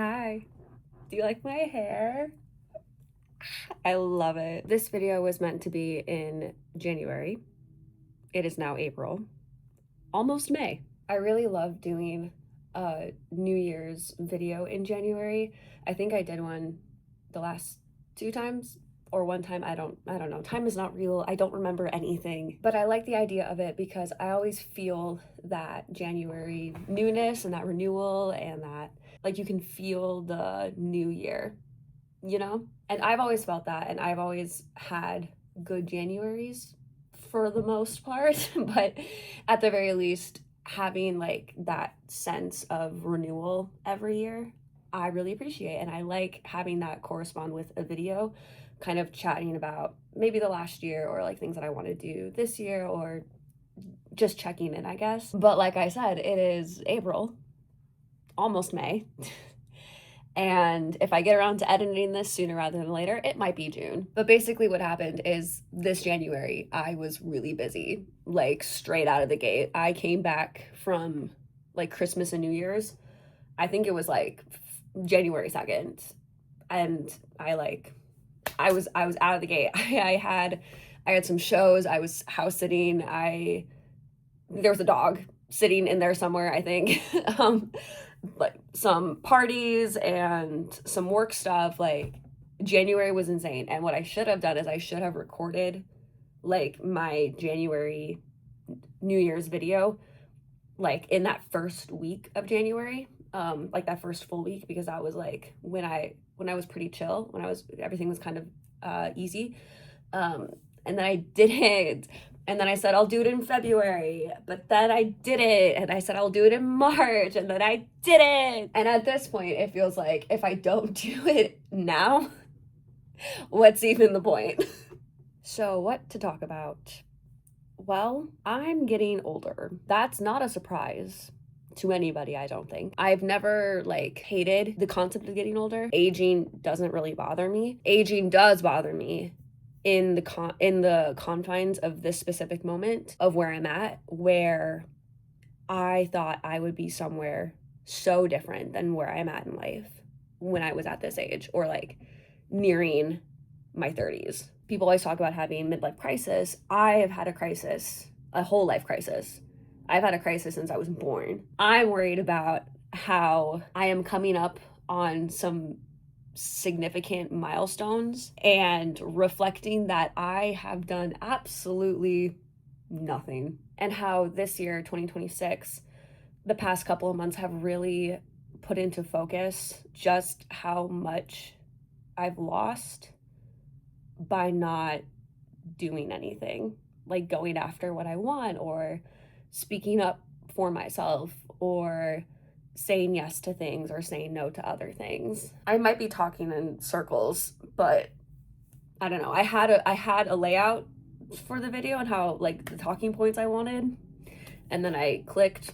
Hi, do you like my hair? I love it. This video was meant to be in January. It is now April, almost May. I really love doing a New Year's video in January. I think I did one the last 2 times or one time. I don't know. Time is not real. I don't remember anything. But I like the idea of it because I always feel that January newness and that renewal and that like you can feel the new year, you know? And I've always felt that, and I've always had good Januaries for the most part, but at the very least, having like that sense of renewal every year, I really appreciate. And I like having that correspond with a video, kind of chatting about maybe the last year or like things that I want to do this year or just checking in, I guess. But like I said, it is April, almost May. And if I get around to editing this sooner rather than later, it might be June. But basically what happened is this January, I was really busy, like straight out of the gate. I came back from like Christmas and New Year's. I think it was like January 2nd. And I was out of the gate. I had some shows. I was house sitting. There was a dog sitting in there somewhere, I think. Like some parties and some work stuff. Like January was insane. And what I should have done is I should have recorded like my January New Year's video like in that first week of January, like that first full week, because that was like when I was pretty chill, everything was kind of easy. And then I didn't. And then I said, I'll do it in February, but then I did it. And I said, I'll do it in March, and then I did it. And at this point, it feels like if I don't do it now, what's even the point? So what to talk about? Well, I'm getting older. That's not a surprise to anybody, I don't think. I've never like hated the concept of getting older. Aging doesn't really bother me. Aging does bother me in the confines of this specific moment of where I'm at, where I thought I would be somewhere so different than where I'm at in life when I was at this age, or like nearing my 30s. People always talk about having midlife crisis. I have had a crisis, a whole life crisis. I've had a crisis since I was born. I'm worried about how I am coming up on some significant milestones and reflecting that I have done absolutely nothing, and how this year 2026, the past couple of months have really put into focus just how much I've lost by not doing anything, like going after what I want or speaking up for myself or saying yes to things or saying no to other things. I might be talking in circles, but I don't know. I had a layout for the video and how like the talking points I wanted, and then I clicked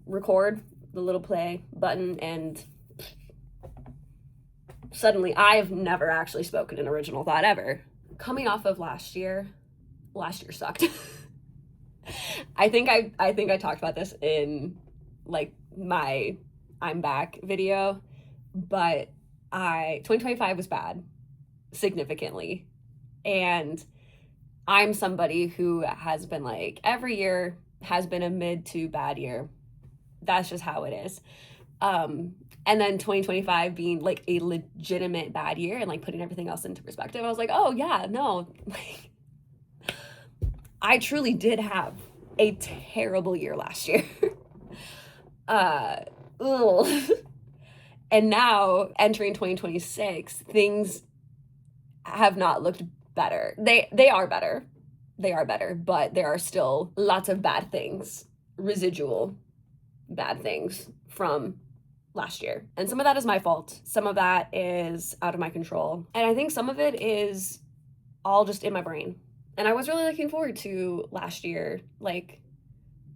record, the little play button, and suddenly I've never actually spoken an original thought ever. Coming off of last year sucked. I think I talked about this in like my I'm back video, but 2025 was bad, significantly. And I'm somebody who has been like, every year has been a mid to bad year. That's just how it is. And then 2025 being like a legitimate bad year and like putting everything else into perspective, I was like, oh yeah, no, like I truly did have a terrible year last year. And now entering 2026, things have not looked better. They are better. They are better, but there are still lots of bad things, residual bad things from last year. And some of that is my fault. Some of that is out of my control. And I think some of it is all just in my brain. And I was really looking forward to last year, like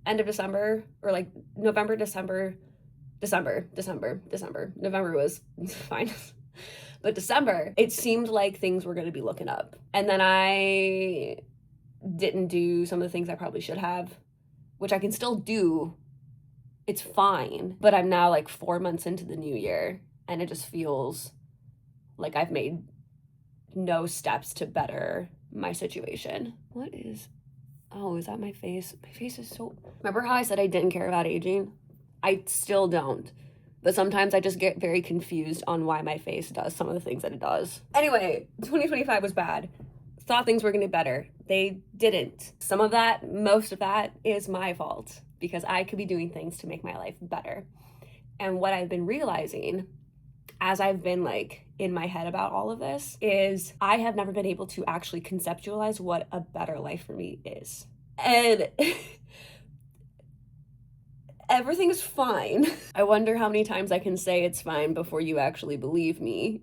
end of December, or like November, December. November was fine. But December, it seemed like things were going to be looking up. And then I didn't do some of the things I probably should have, which I can still do. It's fine. But I'm now like 4 months into the new year, and it just feels like I've made no steps to better my situation. What is, oh, is that my face? My face is so, remember how I said I didn't care about aging? I still don't. But sometimes I just get very confused on why my face does some of the things that it does. Anyway, 2025 was bad. Thought things were gonna get better. They didn't. Some of that, most of that is my fault because I could be doing things to make my life better. And what I've been realizing as I've been like in my head about all of this is I have never been able to actually conceptualize what a better life for me is. And everything's fine. I wonder how many times I can say it's fine before you actually believe me.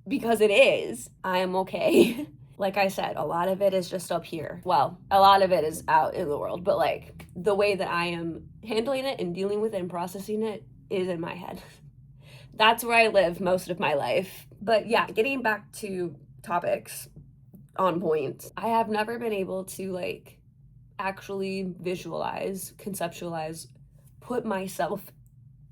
Because it is. I am okay. Like I said, a lot of it is just up here. Well, a lot of it is out in the world, but like the way that I am handling it and dealing with it and processing it is in my head. That's where I live most of my life. But yeah, getting back to topics on point, I have never been able to like actually visualize, conceptualize, put myself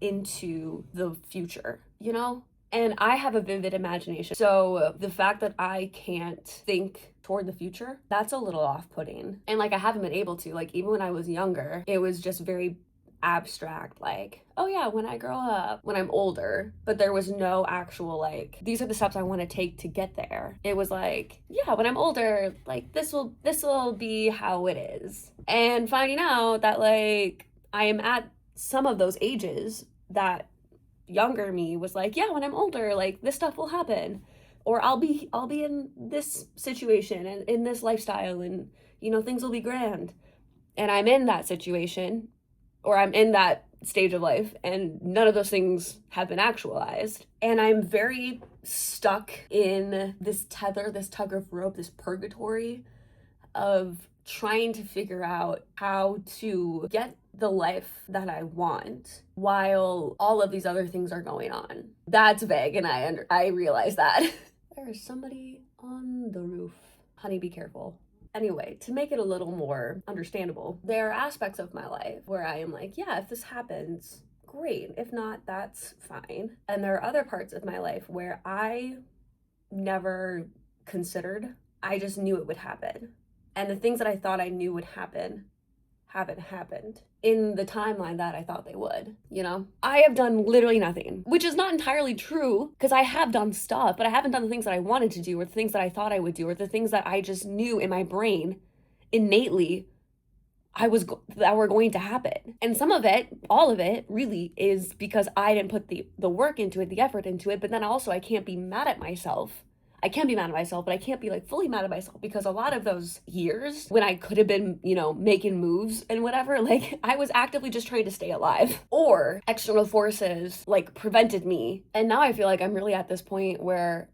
into the future, you know? And I have a vivid imagination. So the fact that I can't think toward the future, that's a little off-putting. And like I haven't been able to, like even when I was younger, it was just very abstract, like, oh yeah, when I grow up, when I'm older, but there was no actual like, these are the steps I want to take to get there. It was like, yeah, when I'm older, like this will be how it is. And finding out that like I am at some of those ages that younger me was like, yeah, when I'm older, like this stuff will happen, or I'll be in this situation and in this lifestyle, and you know, things will be grand. And I'm in that situation, or I'm in that stage of life, and none of those things have been actualized. And I'm very stuck in this tether, this tug of rope, this purgatory of trying to figure out how to get the life that I want while all of these other things are going on. That's vague, and I realize that. There is somebody on the roof. Honey, be careful. Anyway, to make it a little more understandable, there are aspects of my life where I am like, yeah, if this happens, great. If not, that's fine. And there are other parts of my life where I never considered. I just knew it would happen. And the things that I thought I knew would happen haven't happened in the timeline that I thought they would, you know? I have done literally nothing, which is not entirely true because I have done stuff, but I haven't done the things that I wanted to do or the things that I thought I would do or the things that I just knew in my brain innately that were going to happen. And some of it, all of it really is because I didn't put the work into it, the effort into it, but then also I can't be mad at myself. I can be mad at myself, but I can't be like fully mad at myself because a lot of those years when I could have been, you know, making moves and whatever, like I was actively just trying to stay alive, or external forces like prevented me. And now I feel like I'm really at this point where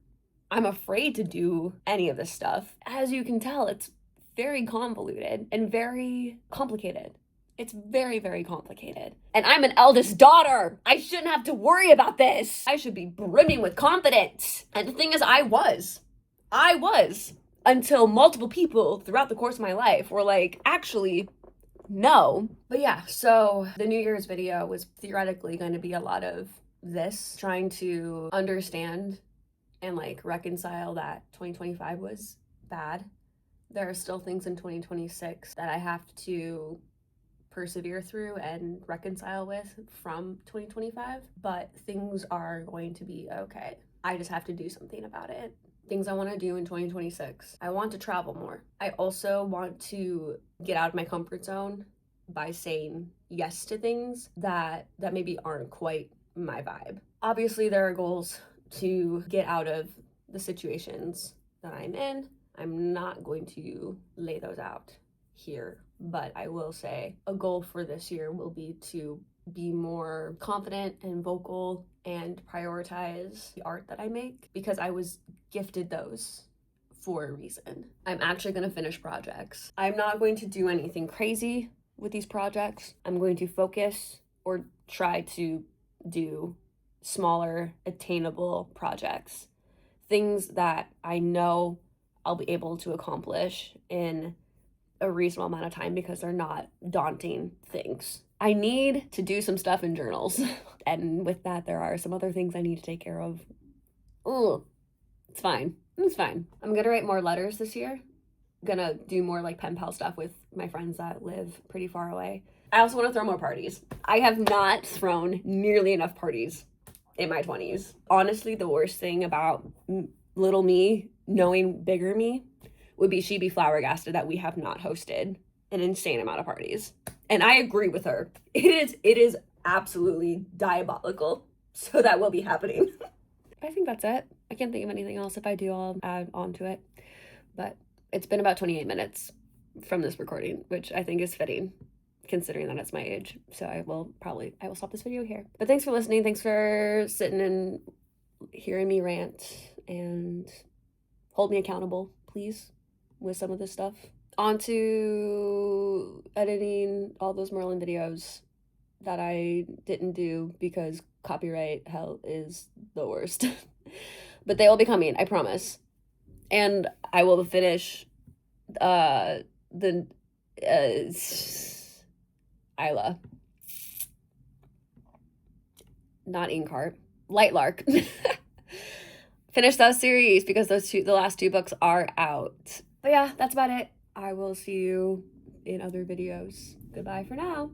I'm afraid to do any of this stuff. As you can tell, it's very convoluted and very complicated. It's very, very complicated. And I'm an eldest daughter. I shouldn't have to worry about this. I should be brimming with confidence. And the thing is, I was. Until multiple people throughout the course of my life were like, actually, no. But yeah, so the New Year's video was theoretically going to be a lot of this, trying to understand and like reconcile that 2025 was bad. There are still things in 2026 that I have to persevere through and reconcile with from 2025, but things are going to be okay. I just have to do something about it. Things I want to do in 2026. I want to travel more. I also want to get out of my comfort zone by saying yes to things that maybe aren't quite my vibe. Obviously, there are goals to get out of the situations that I'm in. I'm not going to lay those out here, but I will say a goal for this year will be to be more confident and vocal and prioritize the art that I make because I was gifted those for a reason. I'm actually going to finish projects. I'm not going to do anything crazy with these projects. I'm going to focus or try to do smaller, attainable projects. Things that I know I'll be able to accomplish in a reasonable amount of time because they're not daunting things I need to do some stuff in journals. And with that, there are some other things I need to take care of. Ooh, it's fine. It's fine. I'm gonna write more letters this year. Gonna do more like pen pal stuff with my friends that live pretty far away. I also want to throw more parties. I have not thrown nearly enough parties in my 20s. Honestly, the worst thing about little me knowing bigger me would be she'd be flabbergasted that we have not hosted an insane amount of parties. And I agree with her. It is absolutely diabolical. So that will be happening. I think that's it. I can't think of anything else. If I do, I'll add on to it. But it's been about 28 minutes from this recording, which I think is fitting considering that it's my age. So I will stop this video here. But thanks for listening. Thanks for sitting and hearing me rant, and hold me accountable, please, with some of this stuff. On to editing all those Merlin videos that I didn't do because copyright hell is the worst. But they will be coming, I promise. And I will finish the Isla. Not Inkheart. Lightlark. Finish that series because the last two books are out. But yeah, that's about it. I will see you in other videos. Goodbye for now.